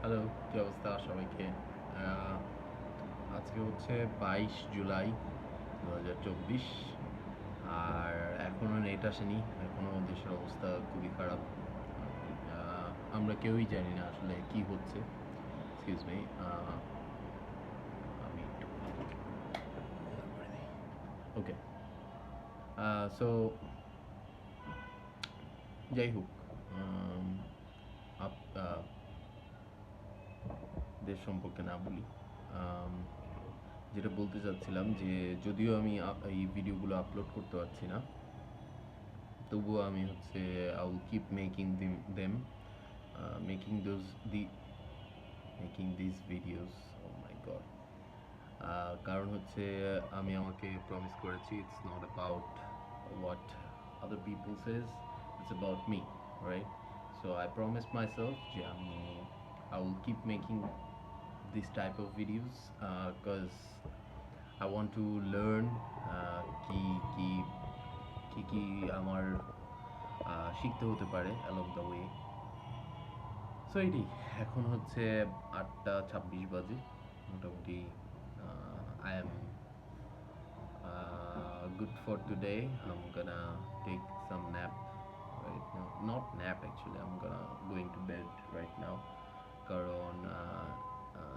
Hello, কি অবস্থা সবাইকে? আহ, আজকে হচ্ছে 22 জুলাই 2024। আর এখনো নেট আসেনি, এখনো দেশের অবস্থা খুবই খারাপ। আমরা কেউই জানি না আসলে কি হচ্ছে। এক্সকিউজ মি, আমি একটু ওকে। সো যাই হোক, আম, আপ- আহ, দেশ সম্পর্কে না বলি। আম, যেটা বলতে চাচ্ছিলাম যে যদিও আমি এই ভিডিওগুলো আপলোড করতে পারছি না, তবুও আমি হচ্ছে I will keep making them making those the making this videos. Oh my God! কারণ হচ্ছে আমি আমাকে প্রমিস করেছি, it's not about what other people says, it's about me, right? So I promise myself যে আমি I will keep making this type of videos because I want to learn কি কি কি কি আমার শিখতে হতে পারে along the way. সো এটাই। এখন হচ্ছে 8টা 26 বাজে মোটামুটি। I am good for today. I'm gonna take some nap right now. Not nap actually. I'm gonna going to bed right now. কারণ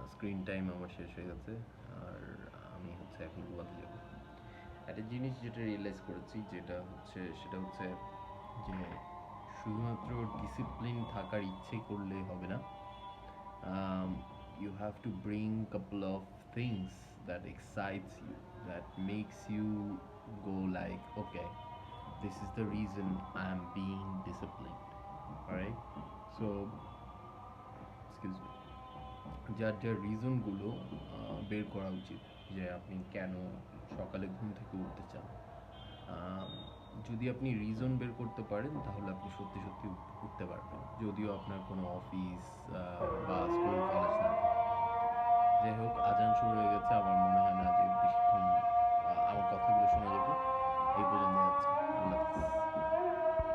স্ক্রিন টাইম আমার শেষ হয়ে গেছে। আর আমি হচ্ছে এখন ঘুমাতে যাব। একটা জিনিস যেটা রিয়েলাইজ করেছি, সেটা হচ্ছে যে শুধুমাত্র ডিসিপ্লিন থাকার ইচ্ছে করলে হবে না। You have to bring couple of things that excites you, that makes you go like, okay, this is the reason I am being disciplined. All right? So, excuse me, যার রিজনগুলো বের করা উচিত, যে আপনি কেন সকালে ঘুম থেকে উঠতে চান। আম, যদি আপনি রিজন বের করতে পারেন তাহলে আপনি সত্যি সত্যি উঠতে পারবেন, যদিও আপনার কোনো অফিস বা স্কুল কলেজ না থাকে। যাই হোক, আজান শুরু হয়ে গেছে,